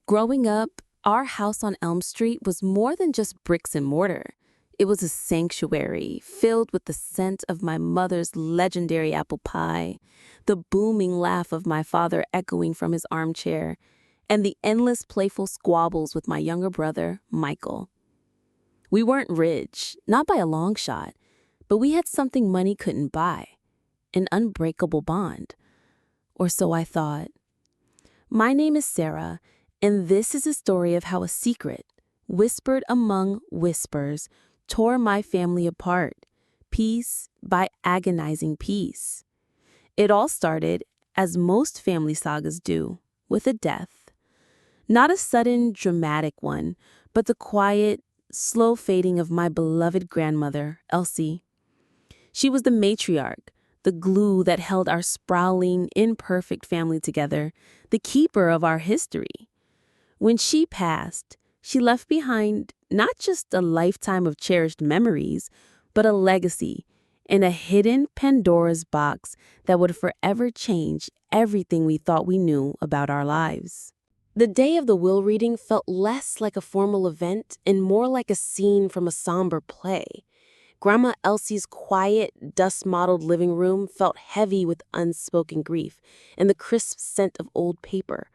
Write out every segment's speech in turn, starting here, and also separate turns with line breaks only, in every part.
Growing up, our house on Elm Street was more than just bricks and mortar. It was a sanctuary filled with the scent of my mother's legendary apple pie, the booming laugh of my father echoing from his armchair, and the endless playful squabbles with my younger brother, Michael. We weren't rich, not by a long shot, but we had something money couldn't buy, an unbreakable bond. Or so I thought. My name is Sarah, and this is a story of how a secret, whispered among whispers, tore my family apart, piece by agonizing piece. It all started, as most family sagas do, with a death. Not a sudden, dramatic one, but the quiet, slow fading of my beloved grandmother, Elsie. She was the matriarch, the glue that held our sprawling, imperfect family together, the keeper of our history. When she passed, she left behind not just a lifetime of cherished memories, but a legacy and a hidden Pandora's box that would forever change everything we thought we knew about our lives. The day of the will reading felt less like a formal event and more like a scene from a somber play. Grandma Elsie's quiet, dust-mottled living room felt heavy with unspoken grief and the crisp scent of old paper.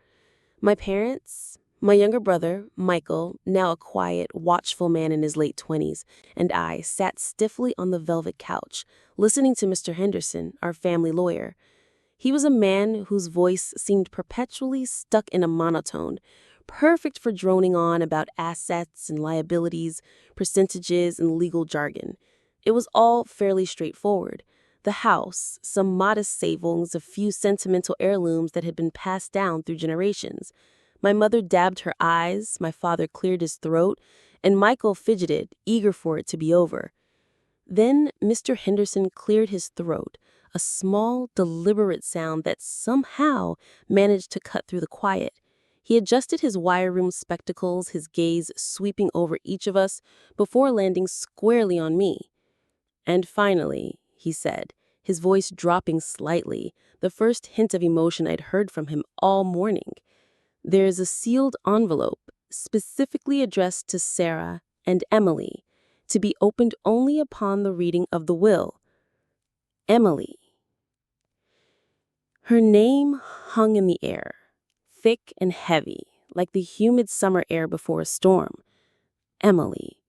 My parents, my younger brother, Michael, now a quiet, watchful man in his late 20s, and I sat stiffly on the velvet couch, listening to Mr. Henderson, our family lawyer. He was a man whose voice seemed perpetually stuck in a monotone, perfect for droning on about assets and liabilities, percentages, and legal jargon. It was all fairly straightforward. The house, some modest savings, a few sentimental heirlooms that had been passed down through generations. My mother dabbed her eyes, my father cleared his throat, and Michael fidgeted, eager for it to be over. Then Mr. Henderson cleared his throat, a small, deliberate sound that somehow managed to cut through the quiet. He adjusted his wire-rimmed spectacles, his gaze sweeping over each of us before landing squarely on me. "And finally," he said, his voice dropping slightly, the first hint of emotion I'd heard from him all morning. "There is a sealed envelope, specifically addressed to Sarah and Emily, to be opened only upon the reading of the will. Emily." Her name hung in the air, thick and heavy, like the humid summer air before a storm. Emily,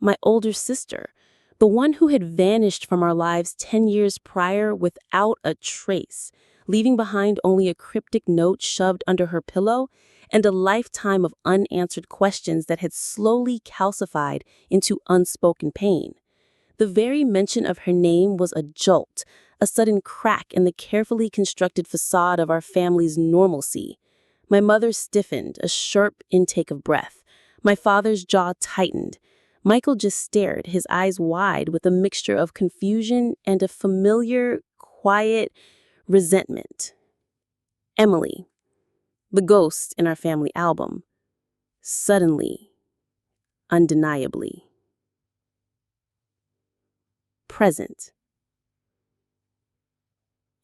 my older sister, the one who had vanished from our lives 10 years prior without a trace, leaving behind only a cryptic note shoved under her pillow and a lifetime of unanswered questions that had slowly calcified into unspoken pain. The very mention of her name was a jolt, a sudden crack in the carefully constructed facade of our family's normalcy. My mother stiffened, a sharp intake of breath. My father's jaw tightened. Michael just stared, his eyes wide with a mixture of confusion and a familiar, quiet resentment. Emily, the ghost in our family album, suddenly, undeniably, present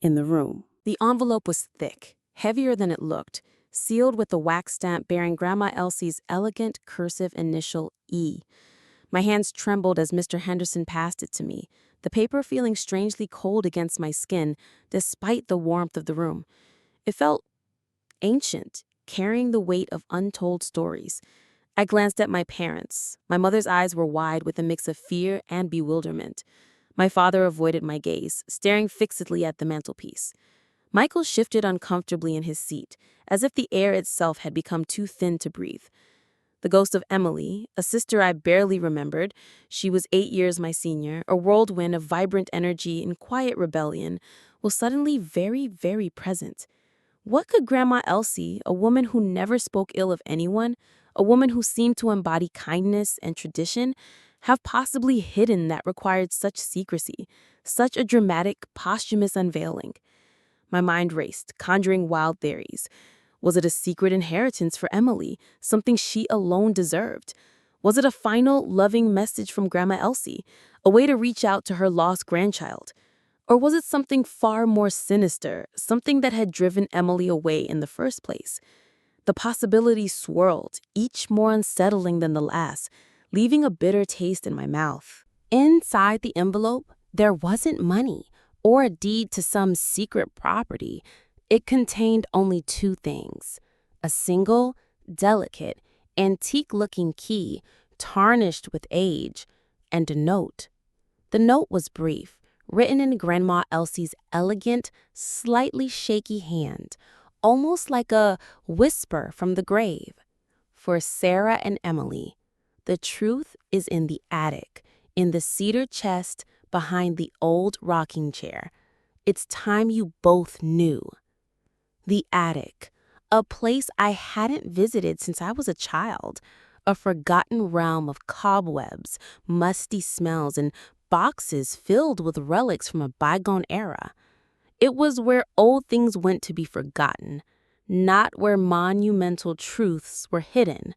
in the room. The envelope was thick, heavier than it looked, sealed with a wax stamp bearing Grandma Elsie's elegant cursive initial E. My hands trembled as Mr. Henderson passed it to me, the paper feeling strangely cold against my skin, despite the warmth of the room. It felt ancient, carrying the weight of untold stories. I glanced at my parents. My mother's eyes were wide with a mix of fear and bewilderment. My father avoided my gaze, staring fixedly at the mantelpiece. Michael shifted uncomfortably in his seat, as if the air itself had become too thin to breathe. The ghost of Emily, a sister I barely remembered, she was 8 years my senior, a whirlwind of vibrant energy and quiet rebellion, was suddenly very, very present. What could Grandma Elsie, a woman who never spoke ill of anyone, a woman who seemed to embody kindness and tradition, have possibly hidden that required such secrecy, such a dramatic, posthumous unveiling? My mind raced, conjuring wild theories. Was it a secret inheritance for Emily, something she alone deserved? Was it a final, loving message from Grandma Elsie, a way to reach out to her lost grandchild? Or was it something far more sinister, something that had driven Emily away in the first place? The possibilities swirled, each more unsettling than the last, leaving a bitter taste in my mouth. Inside the envelope, there wasn't money or a deed to some secret property. It contained only two things: a single, delicate, antique-looking key, tarnished with age, and a note. The note was brief, written in Grandma Elsie's elegant, slightly shaky hand, almost like a whisper from the grave. For Sarah and Emily, the truth is in the attic, in the cedar chest behind the old rocking chair. It's time you both knew. The attic, a place I hadn't visited since I was a child, a forgotten realm of cobwebs, musty smells, and boxes filled with relics from a bygone era. It was where old things went to be forgotten, not where monumental truths were hidden.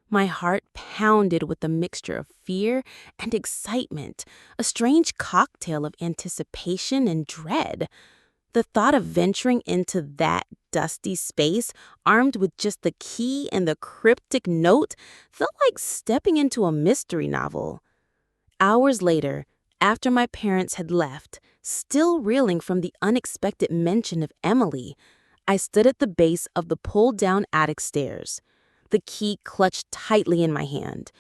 My heart pounded with a mixture of fear and excitement, a strange cocktail of anticipation and dread. The thought of venturing into that dusty space, armed with just the key and the cryptic note, felt like stepping into a mystery novel. Hours later, after my parents had left, still reeling from the unexpected mention of Emily, I stood at the base of the pulled-down attic stairs, the key clutched tightly in my hand.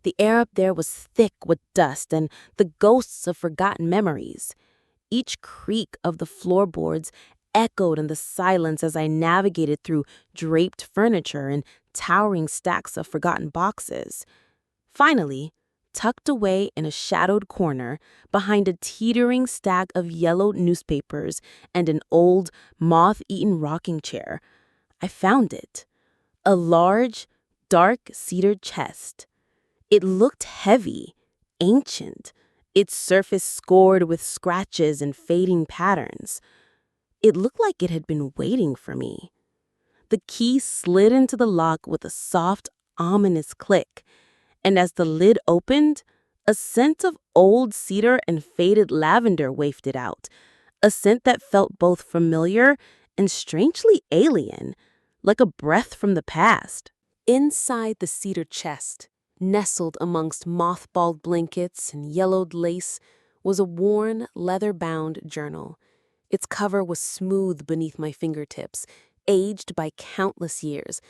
The air up there was thick with dust and the ghosts of forgotten memories. Each creak of the floorboards echoed in the silence as I navigated through draped furniture and towering stacks of forgotten boxes. Finally, tucked away in a shadowed corner, behind a teetering stack of yellowed newspapers and an old, moth-eaten rocking chair, I found it. A large, dark cedar chest. It looked heavy, ancient, its surface scored with scratches and fading patterns. It looked like it had been waiting for me. The key slid into the lock with a soft, ominous click, and as the lid opened, a scent of old cedar and faded lavender wafted out, a scent that felt both familiar and strangely alien, like a breath from the past. Inside the cedar chest, nestled amongst mothballed blankets and yellowed lace, was a worn, leather-bound journal. Its cover was smooth beneath my fingertips, aged by countless years,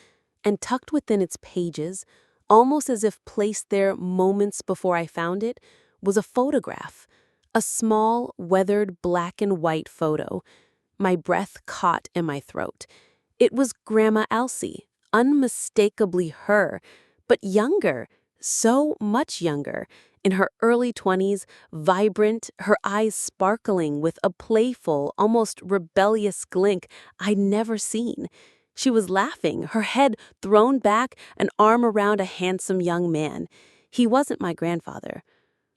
and tucked within its pages, almost as if placed there moments before I found it, was a photograph, a small, weathered black and white photo. My breath caught in my throat. It was Grandma Elsie, unmistakably her, but younger, so much younger, in her early 20s, vibrant, her eyes sparkling with a playful, almost rebellious glint I'd never seen. She was laughing, her head thrown back, an arm around a handsome young man. He wasn't my grandfather.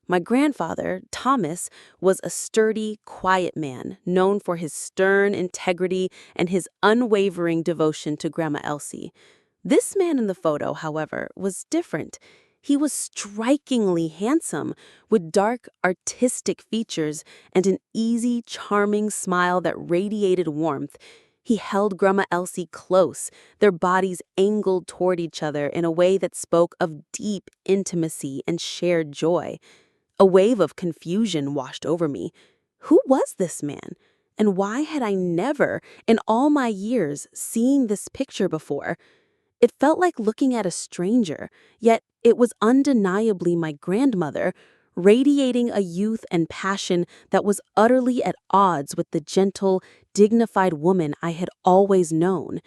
My grandfather, Thomas, was a sturdy, quiet man, known for his stern integrity and his unwavering devotion to Grandma Elsie. This man in the photo, however, was different. He was strikingly handsome, with dark, artistic features and an easy, charming smile that radiated warmth. He held Grandma Elsie close, their bodies angled toward each other in a way that spoke of deep intimacy and shared joy. A wave of confusion washed over me. Who was this man? And why had I never, in all my years, seen this picture before? It felt like looking at a stranger, yet it was undeniably my grandmother, radiating a youth and passion that was utterly at odds with the gentle, dignified woman I had always known.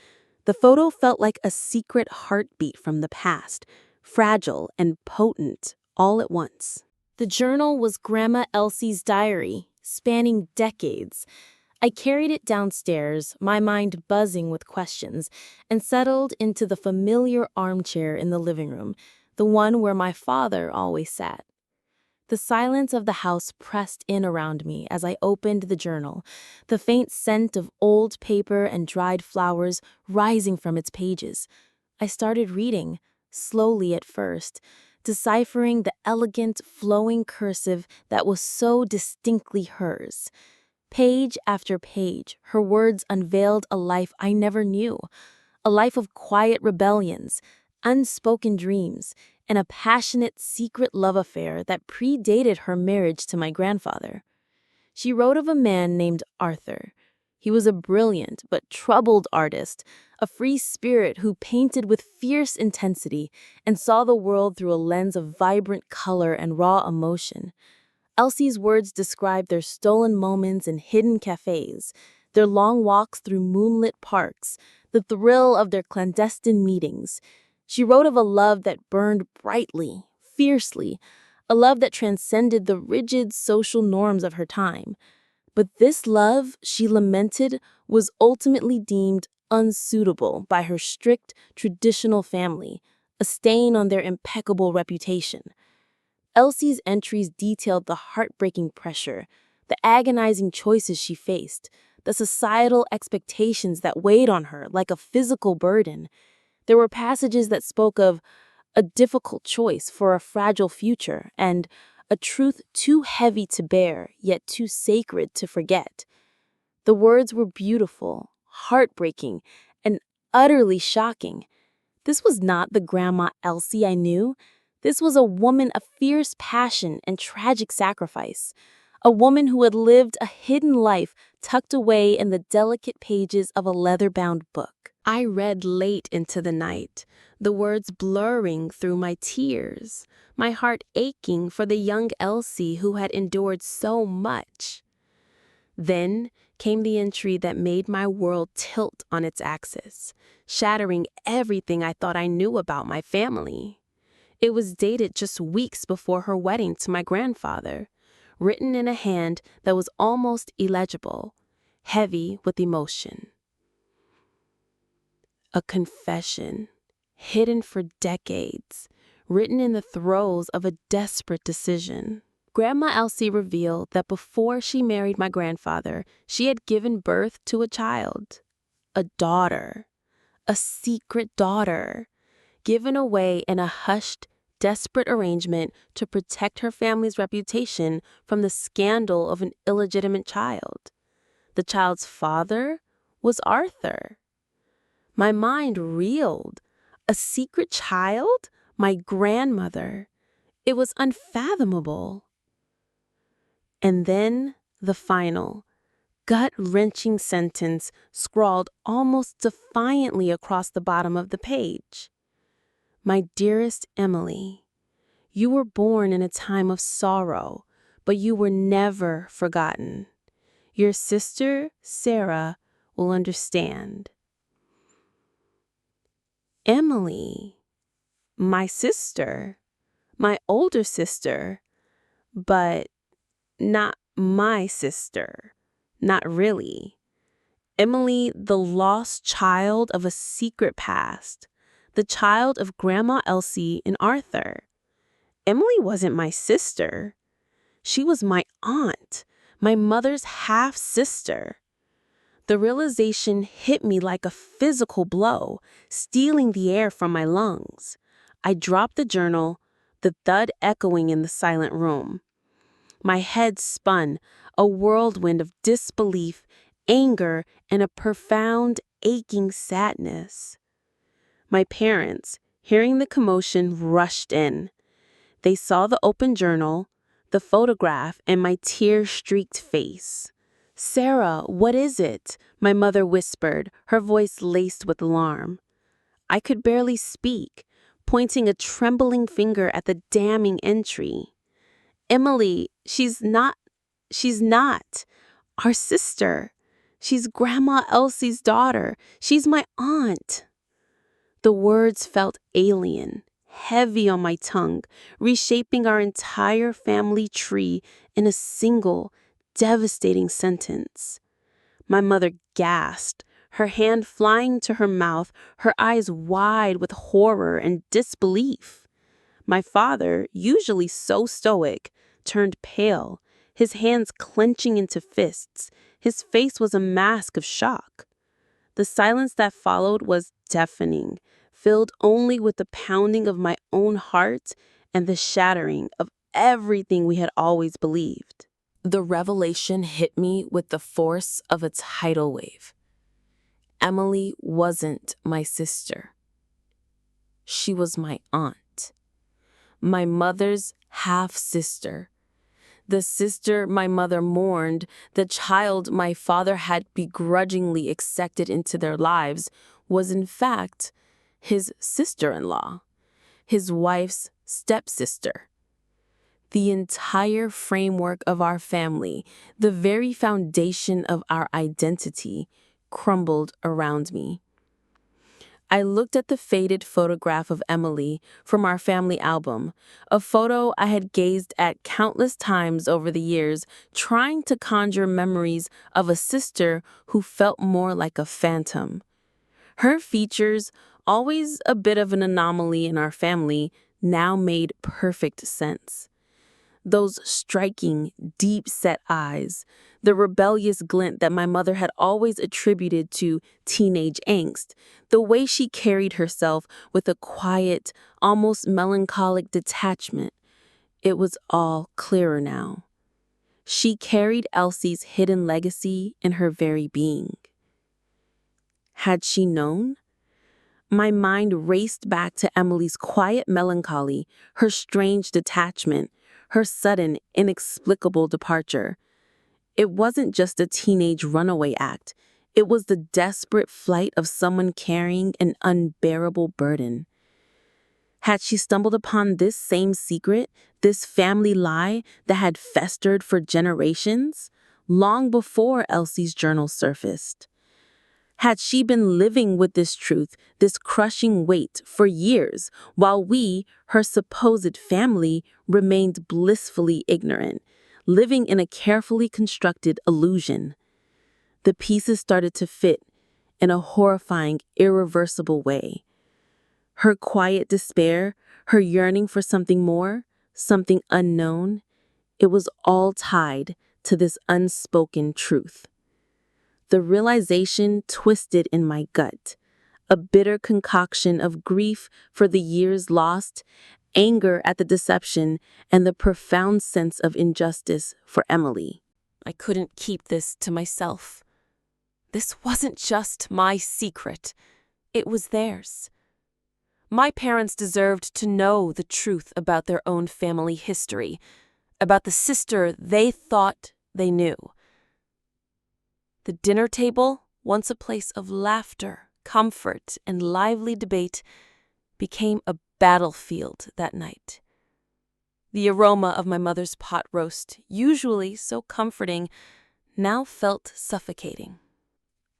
The photo felt like a secret heartbeat from the past, fragile and potent all at once. The journal was Grandma Elsie's diary, spanning decades. I carried it downstairs, my mind buzzing with questions, and settled into the familiar armchair in the living room, the one where my father always sat. The silence of the house pressed in around me as I opened the journal, the faint scent of old paper and dried flowers rising from its pages. I started reading, slowly at first, deciphering the elegant, flowing cursive that was so distinctly hers. Page after page, her words unveiled a life I never knew, a life of quiet rebellions, unspoken dreams, and a passionate secret love affair that predated her marriage to my grandfather. She wrote of a man named Arthur. He was a brilliant but troubled artist, a free spirit who painted with fierce intensity and saw the world through a lens of vibrant color and raw emotion. Elsie's words describe their stolen moments in hidden cafes, their long walks through moonlit parks, the thrill of their clandestine meetings. She wrote of a love that burned brightly, fiercely, a love that transcended the rigid social norms of her time. But this love, she lamented, was ultimately deemed unsuitable by her strict, traditional family, a stain on their impeccable reputation. Elsie's entries detailed the heartbreaking pressure, the agonizing choices she faced, the societal expectations that weighed on her like a physical burden. There were passages that spoke of a difficult choice for a fragile future and a truth too heavy to bear, yet too sacred to forget. The words were beautiful, heartbreaking, and utterly shocking. This was not the Grandma Elsie I knew. This was a woman of fierce passion and tragic sacrifice. A woman who had lived a hidden life tucked away in the delicate pages of a leather-bound book. I read late into the night, the words blurring through my tears, my heart aching for the young Elsie who had endured so much. Then came the entry that made my world tilt on its axis, shattering everything I thought I knew about my family. It was dated just weeks before her wedding to my grandfather, written in a hand that was almost illegible, heavy with emotion. A confession, hidden for decades, written in the throes of a desperate decision. Grandma Elsie revealed that before she married my grandfather, she had given birth to a child, a daughter, a secret daughter, given away in a hushed, desperate arrangement to protect her family's reputation from the scandal of an illegitimate child. The child's father was Arthur. My mind reeled. A secret child? My grandmother. It was unfathomable. And then the final, gut-wrenching sentence scrawled almost defiantly across the bottom of the page. My dearest Emily, you were born in a time of sorrow, but you were never forgotten. Your sister, Sarah, will understand. Emily, my sister, my older sister, but not my sister, not really. Emily, the lost child of a secret past, the child of Grandma Elsie and Arthur. Emily wasn't my sister. She was my aunt, my mother's half-sister. The realization hit me like a physical blow, stealing the air from my lungs. I dropped the journal, the thud echoing in the silent room. My head spun, a whirlwind of disbelief, anger, and a profound, aching sadness. My parents, hearing the commotion, rushed in. They saw the open journal, the photograph, and my tear-streaked face. "Sarah, what is it?" my mother whispered, her voice laced with alarm. I could barely speak, pointing a trembling finger at the damning entry. "Emily, she's not our sister. She's Grandma Elsie's daughter. She's my aunt." The words felt alien, heavy on my tongue, reshaping our entire family tree in a single, devastating sentence. My mother gasped, her hand flying to her mouth, her eyes wide with horror and disbelief. My father, usually so stoic, turned pale, his hands clenching into fists. His face was a mask of shock. The silence that followed was deafening, filled only with the pounding of my own heart and the shattering of everything we had always believed. The revelation hit me with the force of a tidal wave. Emily wasn't my sister. She was my aunt, my mother's half-sister, the sister my mother mourned, the child my father had begrudgingly accepted into their lives, was in fact his sister-in-law, his wife's stepsister. The entire framework of our family, the very foundation of our identity, crumbled around me. I looked at the faded photograph of Emily from our family album, a photo I had gazed at countless times over the years, trying to conjure memories of a sister who felt more like a phantom. Her features, always a bit of an anomaly in our family, now made perfect sense. Those striking, deep-set eyes, the rebellious glint that my mother had always attributed to teenage angst, the way she carried herself with a quiet, almost melancholic detachment. It was all clearer now. She carried Elsie's hidden legacy in her very being. Had she known? My mind raced back to Emily's quiet melancholy, her strange detachment, her sudden, inexplicable departure. It wasn't just a teenage runaway act. It was the desperate flight of someone carrying an unbearable burden. Had she stumbled upon this same secret, this family lie that had festered for generations, long before Elsie's journal surfaced? Had she been living with this truth, this crushing weight, for years, while we, her supposed family, remained blissfully ignorant, living in a carefully constructed illusion? The pieces started to fit in a horrifying, irreversible way. Her quiet despair, her yearning for something more, something unknown, it was all tied to this unspoken truth. The realization twisted in my gut, a bitter concoction of grief for the years lost, anger at the deception, and the profound sense of injustice for Emily. I couldn't keep this to myself. This wasn't just my secret. It was theirs. My parents deserved to know the truth about their own family history, about the sister they thought they knew. The dinner table, once a place of laughter, comfort, and lively debate, became a battlefield that night. The aroma of my mother's pot roast, usually so comforting, now felt suffocating.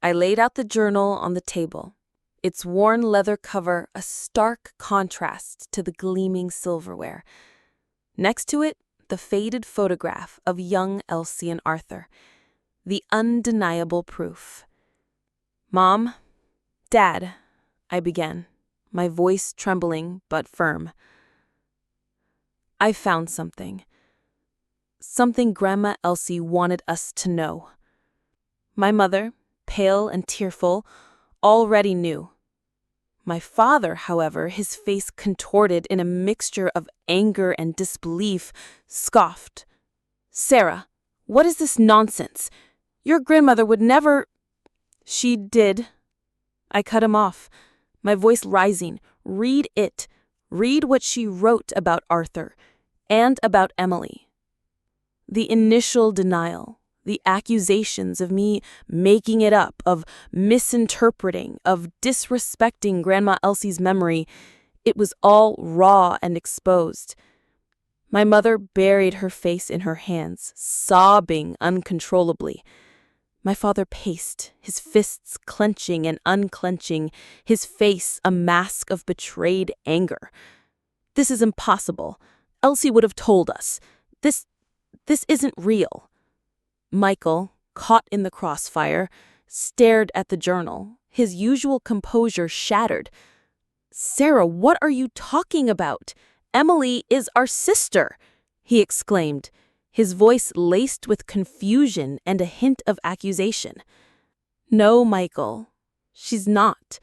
I laid out the journal on the table, its worn leather cover a stark contrast to the gleaming silverware. Next to it, the faded photograph of young Elsie and Arthur, the undeniable proof. "Mom, Dad," I began, my voice trembling but firm. "I found something. Something Grandma Elsie wanted us to know." My mother, pale and tearful, already knew. My father, however, his face contorted in a mixture of anger and disbelief, scoffed. "Sarah, what is this nonsense? Your grandmother would never—" "She did." I cut him off, my voice rising. "Read it. Read what she wrote about Arthur and about Emily. The initial denial, the accusations of me making it up, of misinterpreting, of disrespecting Grandma Elsie's memory, it was all raw and exposed." My mother buried her face in her hands, sobbing uncontrollably. My father paced, his fists clenching and unclenching, his face a mask of betrayed anger. "This is impossible. Elsie would have told us. This isn't real." Michael, caught in the crossfire, stared at the journal, his usual composure shattered. "Sarah, what are you talking about? Emily is our sister," he exclaimed, his voice laced with confusion and a hint of accusation. "No, Michael, she's not,"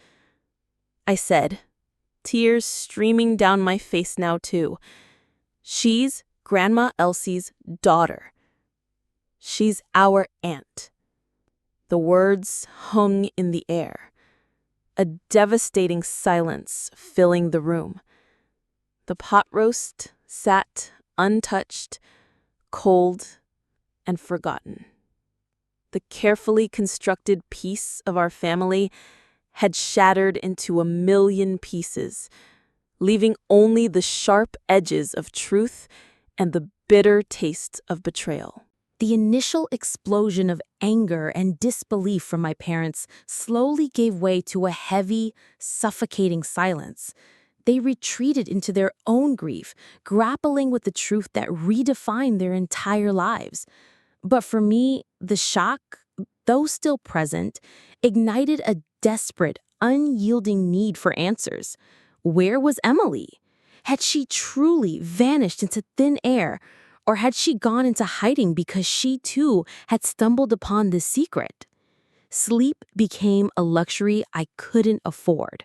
I said, tears streaming down my face now too. "She's Grandma Elsie's daughter. She's our aunt." The words hung in the air, a devastating silence filling the room. The pot roast sat untouched, cold, and forgotten. The carefully constructed piece of our family had shattered into a million pieces, leaving only the sharp edges of truth and the bitter taste of betrayal. The initial explosion of anger and disbelief from my parents slowly gave way to a heavy, suffocating silence. They retreated into their own grief, grappling with the truth that redefined their entire lives. But for me, the shock, though still present, ignited a desperate, unyielding need for answers. Where was Emily? Had she truly vanished into thin air, or had she gone into hiding because she too had stumbled upon this secret? Sleep became a luxury I couldn't afford.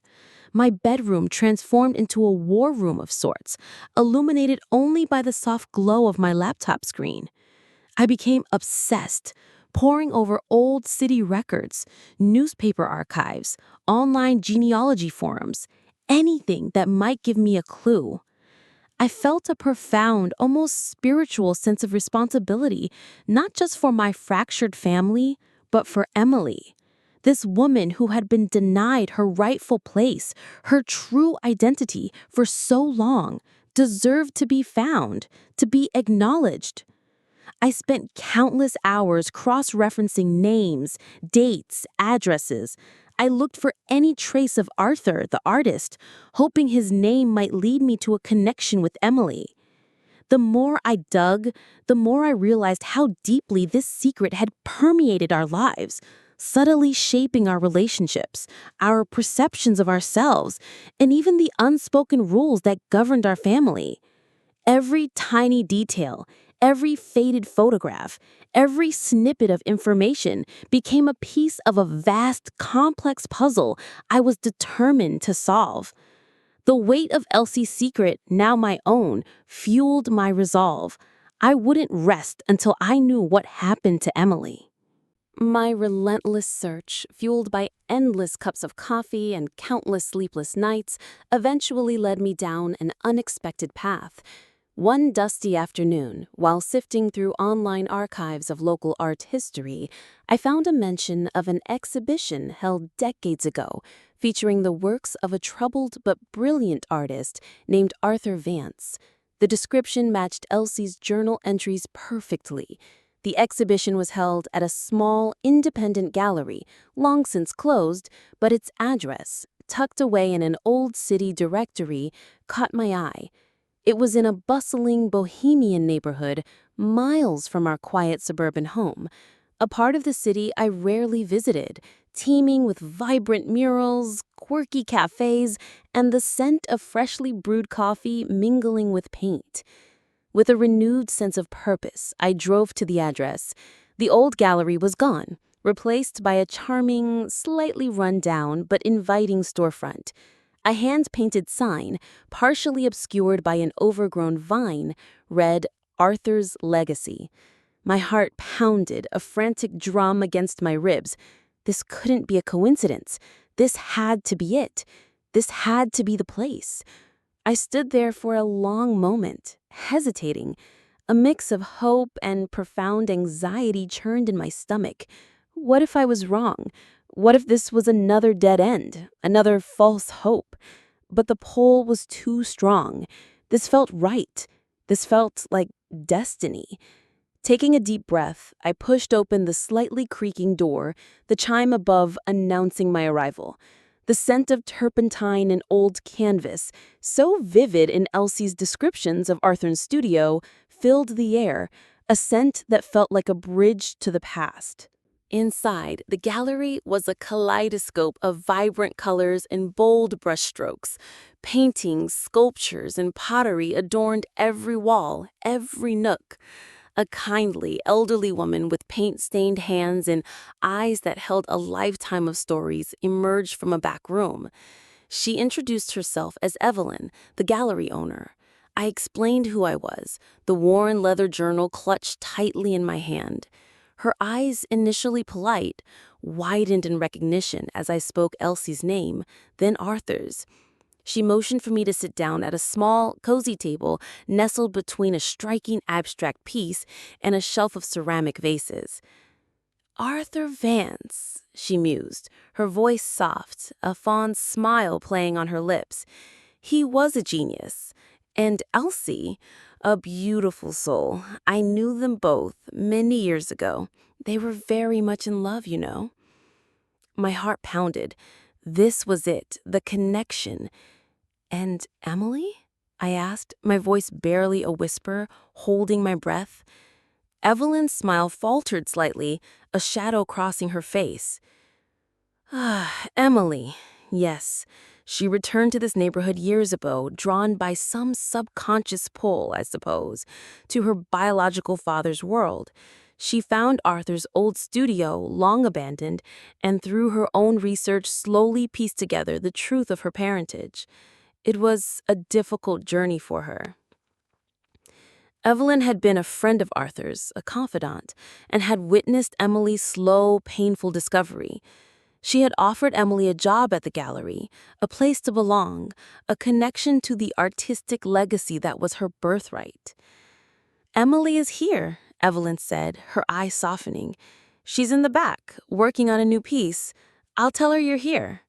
My bedroom transformed into a war room of sorts, illuminated only by the soft glow of my laptop screen. I became obsessed, poring over old city records, newspaper archives, online genealogy forums, anything that might give me a clue. I felt a profound, almost spiritual sense of responsibility, not just for my fractured family, but for Emily. This woman who had been denied her rightful place, her true identity for so long, deserved to be found, to be acknowledged. I spent countless hours cross-referencing names, dates, addresses. I looked for any trace of Arthur, the artist, hoping his name might lead me to a connection with Emily. The more I dug, the more I realized how deeply this secret had permeated our lives, subtly shaping our relationships, our perceptions of ourselves, and even the unspoken rules that governed our family. Every tiny detail, every faded photograph, every snippet of information became a piece of a vast, complex puzzle I was determined to solve. The weight of Elsie's secret, now my own, fueled my resolve. I wouldn't rest until I knew what happened to Emily. My relentless search, fueled by endless cups of coffee and countless sleepless nights, eventually led me down an unexpected path. One dusty afternoon, while sifting through online archives of local art history, I found a mention of an exhibition held decades ago featuring the works of a troubled but brilliant artist named Arthur Vance. The description matched Elsie's journal entries perfectly. The exhibition was held at a small, independent gallery, long since closed, but its address, tucked away in an old city directory, caught my eye. It was in a bustling bohemian neighborhood, miles from our quiet suburban home, a part of the city I rarely visited, teeming with vibrant murals, quirky cafes, and the scent of freshly brewed coffee mingling with paint. With a renewed sense of purpose, I drove to the address. The old gallery was gone, replaced by a charming, slightly run-down but inviting storefront. A hand-painted sign, partially obscured by an overgrown vine, read, "Arthur's Legacy." My heart pounded, a frantic drum against my ribs. This couldn't be a coincidence. This had to be it. This had to be the place. I stood there for a long moment, hesitating. A mix of hope and profound anxiety churned in my stomach. What if I was wrong? What if this was another dead end, another false hope? But the pull was too strong. This felt right. This felt like destiny. Taking a deep breath, I pushed open the slightly creaking door, the chime above announcing my arrival. The scent of turpentine and old canvas, so vivid in Elsie's descriptions of Arthur's studio, filled the air, a scent that felt like a bridge to the past. Inside, the gallery was a kaleidoscope of vibrant colors and bold brushstrokes. Paintings, sculptures, and pottery adorned every wall, every nook. A kindly, elderly woman with paint-stained hands and eyes that held a lifetime of stories emerged from a back room. She introduced herself as Evelyn, the gallery owner. I explained who I was, the worn leather journal clutched tightly in my hand. Her eyes, initially polite, widened in recognition as I spoke Elsie's name, then Arthur's. She motioned for me to sit down at a small, cozy table nestled between a striking abstract piece and a shelf of ceramic vases. "Arthur Vance," she mused, her voice soft, a fond smile playing on her lips. "He was a genius. And Elsie, a beautiful soul. I knew them both many years ago. They were very much in love, you know." My heart pounded. This was it, the connection. "And Emily?" I asked, my voice barely a whisper, holding my breath. Evelyn's smile faltered slightly, a shadow crossing her face. "Ah, Emily. Yes, she returned to this neighborhood years ago, drawn by some subconscious pull, I suppose, to her biological father's world. She found Arthur's old studio, long abandoned, and through her own research slowly pieced together the truth of her parentage. It was a difficult journey for her." Evelyn had been a friend of Arthur's, a confidant, and had witnessed Emily's slow, painful discovery. She had offered Emily a job at the gallery, a place to belong, a connection to the artistic legacy that was her birthright. "Emily is here," Evelyn said, her eyes softening. "She's in the back, working on a new piece. I'll tell her you're here."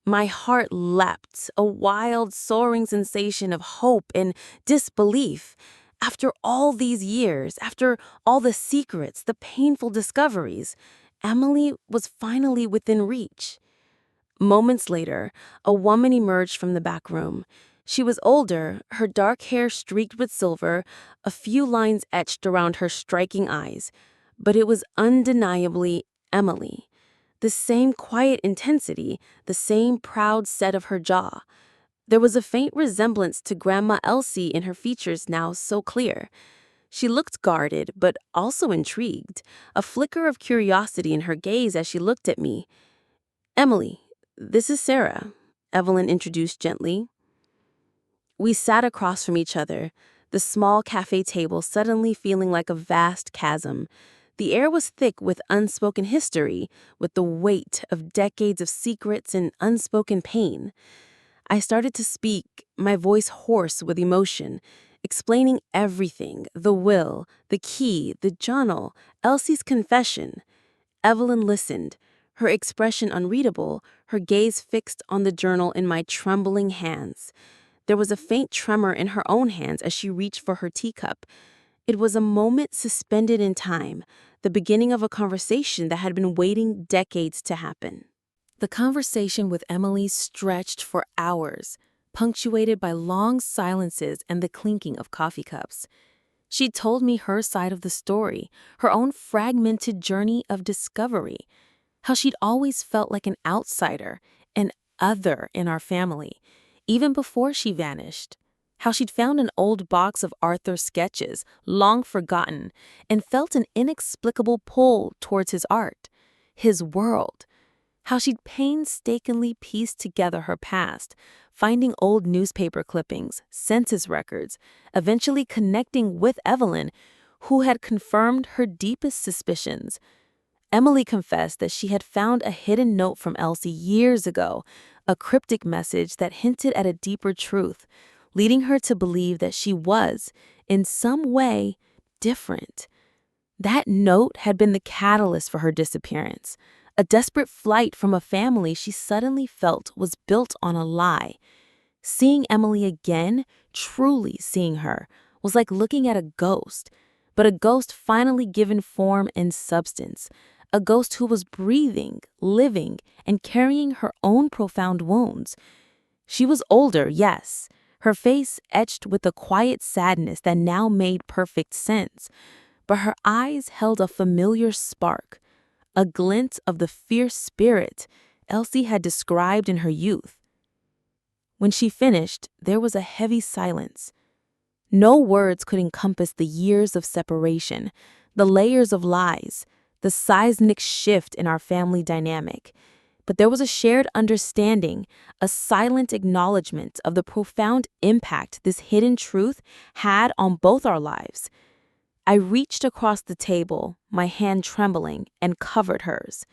My heart leapt, a wild, soaring sensation of hope and disbelief. After all these years, after all the secrets, the painful discoveries, Emily was finally within reach. Moments later, a woman emerged from the back room. She was older, her dark hair streaked with silver, a few lines etched around her striking eyes. But it was undeniably Emily. The same quiet intensity, the same proud set of her jaw. There was a faint resemblance to Grandma Elsie in her features now so clear. She looked guarded, but also intrigued, a flicker of curiosity in her gaze as she looked at me. "Emily, this is Sarah," Evelyn introduced gently. We sat across from each other, the small cafe table suddenly feeling like a vast chasm. The air was thick with unspoken history, with the weight of decades of secrets and unspoken pain. I started to speak, my voice hoarse with emotion, explaining everything: the will, the key, the journal, Elsie's confession. Evelyn listened, her expression unreadable, her gaze fixed on the journal in my trembling hands. There was a faint tremor in her own hands as she reached for her teacup. It was a moment suspended in time, the beginning of a conversation that had been waiting decades to happen. The conversation with Emily stretched for hours, punctuated by long silences and the clinking of coffee cups. She told me her side of the story, her own fragmented journey of discovery, how she'd always felt like an outsider, an other in our family, even before she vanished. How she'd found an old box of Arthur's sketches, long forgotten, and felt an inexplicable pull towards his art, his world. How she'd painstakingly pieced together her past, finding old newspaper clippings, census records, eventually connecting with Evelyn, who had confirmed her deepest suspicions. Emily confessed that she had found a hidden note from Elsie years ago, a cryptic message that hinted at a deeper truth, leading her to believe that she was, in some way, different. That note had been the catalyst for her disappearance, a desperate flight from a family she suddenly felt was built on a lie. Seeing Emily again, truly seeing her, was like looking at a ghost, but a ghost finally given form and substance, a ghost who was breathing, living, and carrying her own profound wounds. She was older, yes, her face etched with a quiet sadness that now made perfect sense, but her eyes held a familiar spark, a glint of the fierce spirit Elsie had described in her youth. When she finished, there was a heavy silence. No words could encompass the years of separation, the layers of lies, the seismic shift in our family dynamic. But there was a shared understanding, a silent acknowledgement of the profound impact this hidden truth had on both our lives. I reached across the table, my hand trembling, and covered hers.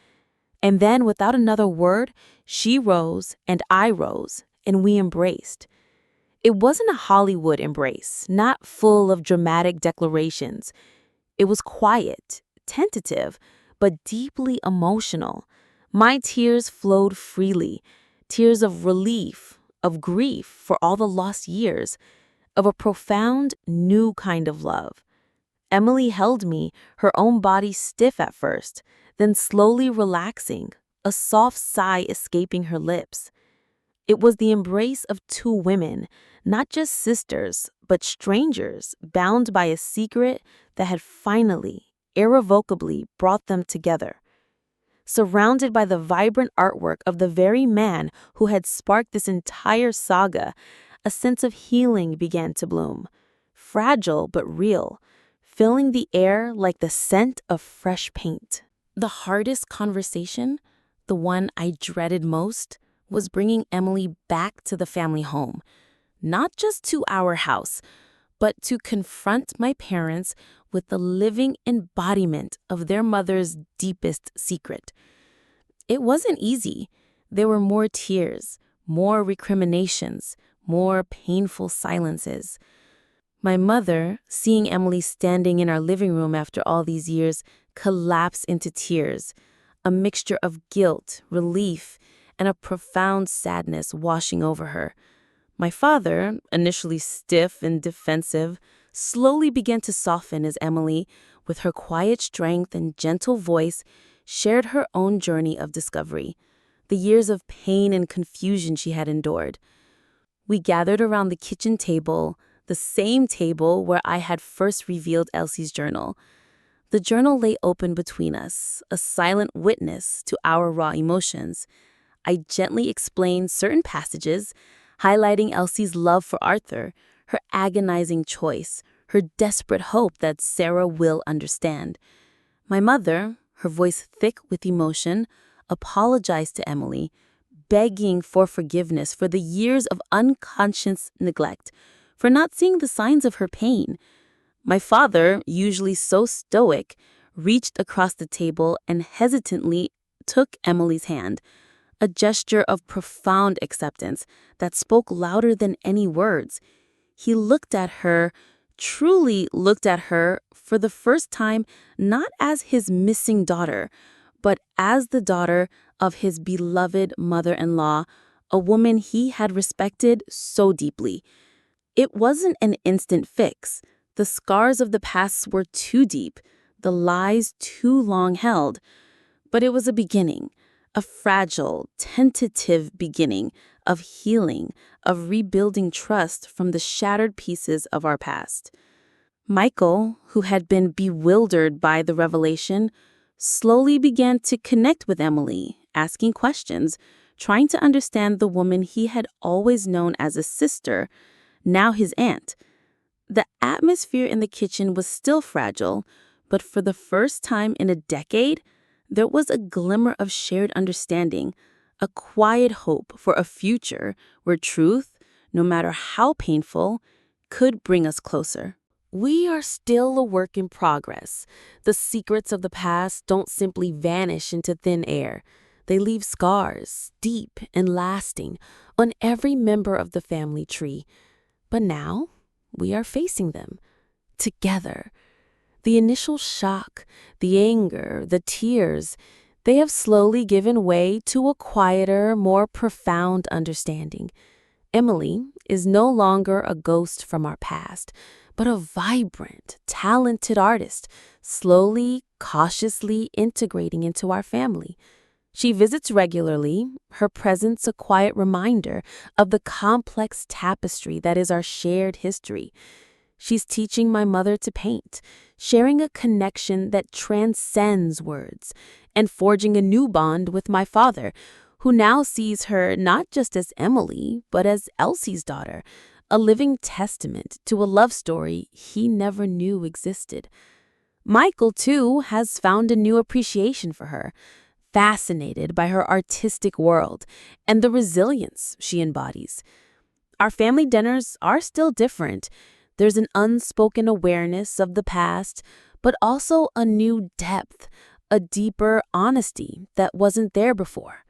And then, without another word, she rose and I rose, and we embraced. It wasn't a Hollywood embrace, not full of dramatic declarations. It was quiet, tentative, but deeply emotional. My tears flowed freely, tears of relief, of grief for all the lost years, of a profound, new kind of love. Emily held me, her own body stiff at first, then slowly relaxing, a soft sigh escaping her lips. It was the embrace of two women, not just sisters, but strangers, bound by a secret that had finally, irrevocably brought them together. Surrounded by the vibrant artwork of the very man who had sparked this entire saga, a sense of healing began to bloom, fragile but real, filling the air like the scent of fresh paint. The hardest conversation, the one I dreaded most, was bringing Emily back to the family home, not just to our house, but to confront my parents with the living embodiment of their mother's deepest secret. It wasn't easy. There were more tears, more recriminations, more painful silences. My mother, seeing Emily standing in our living room after all these years, collapsed into tears, a mixture of guilt, relief, and a profound sadness washing over her. My father, initially stiff and defensive, slowly began to soften as Emily, with her quiet strength and gentle voice, shared her own journey of discovery, the years of pain and confusion she had endured. We gathered around the kitchen table, the same table where I had first revealed Elsie's journal. The journal lay open between us, a silent witness to our raw emotions. I gently explained certain passages, highlighting Elsie's love for Arthur, her agonizing choice, her desperate hope that Sarah will understand. My mother, her voice thick with emotion, apologized to Emily, begging for forgiveness for the years of unconscious neglect, for not seeing the signs of her pain. My father, usually so stoic, reached across the table and hesitantly took Emily's hand, a gesture of profound acceptance that spoke louder than any words. He looked at her, truly looked at her, for the first time, not as his missing daughter, but as the daughter of his beloved mother-in-law, a woman he had respected so deeply. It wasn't an instant fix. The scars of the past were too deep, the lies too long held. But it was a beginning, a fragile, tentative beginning of healing, of rebuilding trust from the shattered pieces of our past. Michael, who had been bewildered by the revelation, slowly began to connect with Emily, asking questions, trying to understand the woman he had always known as a sister, now his aunt. The atmosphere in the kitchen was still fragile, but for the first time in a decade, there was a glimmer of shared understanding, a quiet hope for a future where truth, no matter how painful, could bring us closer. We are still a work in progress. The secrets of the past don't simply vanish into thin air. They leave scars, deep and lasting, on every member of the family tree. But now, we are facing them, together. The initial shock, the anger, the tears, they have slowly given way to a quieter, more profound understanding. Emily is no longer a ghost from our past, but a vibrant, talented artist, slowly, cautiously integrating into our family. She visits regularly, her presence a quiet reminder of the complex tapestry that is our shared history. She's teaching my mother to paint, sharing a connection that transcends words, and forging a new bond with my father, who now sees her not just as Emily, but as Elsie's daughter, a living testament to a love story he never knew existed. Michael, too, has found a new appreciation for her, fascinated by her artistic world and the resilience she embodies. Our family dinners are still different. There's an unspoken awareness of the past, but also a new depth, a deeper honesty that wasn't there before.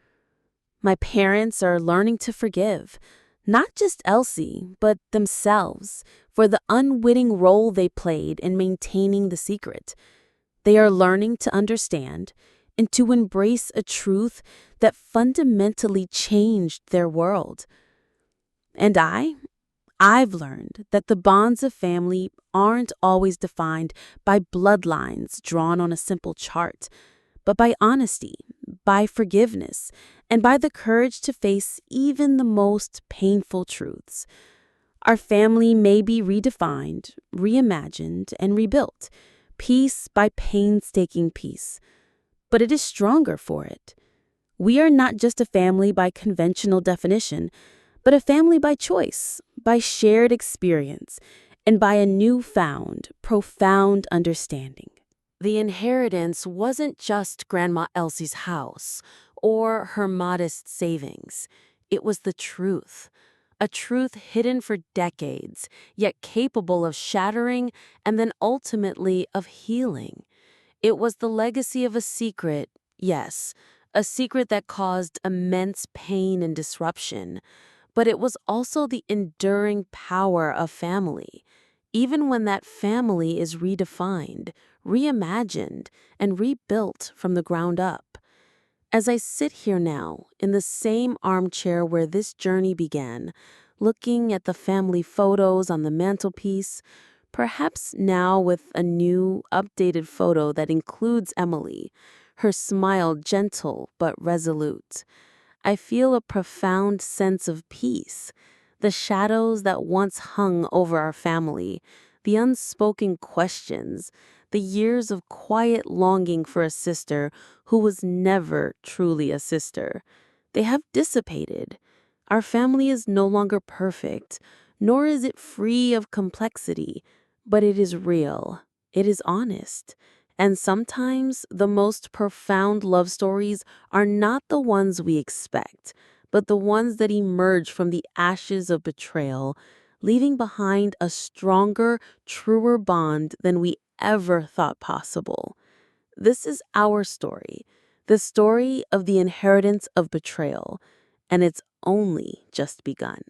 My parents are learning to forgive, not just Elsie, but themselves, for the unwitting role they played in maintaining the secret. They are learning to understand and to embrace a truth that fundamentally changed their world. And I've learned that the bonds of family aren't always defined by bloodlines drawn on a simple chart, but by honesty, by forgiveness, and by the courage to face even the most painful truths. Our family may be redefined, reimagined, and rebuilt, piece by painstaking piece, but it is stronger for it. We are not just a family by conventional definition, but a family by choice, by shared experience, and by a newfound, profound understanding. The inheritance wasn't just Grandma Elsie's house or her modest savings. It was the truth. A truth hidden for decades, yet capable of shattering and then ultimately of healing. It was the legacy of a secret, yes, a secret that caused immense pain and disruption, but it was also the enduring power of family. Even when that family is redefined, reimagined, and rebuilt from the ground up. As I sit here now, in the same armchair where this journey began, looking at the family photos on the mantelpiece, perhaps now with a new, updated photo that includes Emily, her smile gentle but resolute, I feel a profound sense of peace. The shadows that once hung over our family, the unspoken questions, the years of quiet longing for a sister who was never truly a sister, they have dissipated. Our family is no longer perfect, nor is it free of complexity, but it is real, it is honest. And sometimes the most profound love stories are not the ones we expect, but the ones that emerge from the ashes of betrayal, leaving behind a stronger, truer bond than we ever thought possible. This is our story, the story of the inheritance of betrayal, and it's only just begun.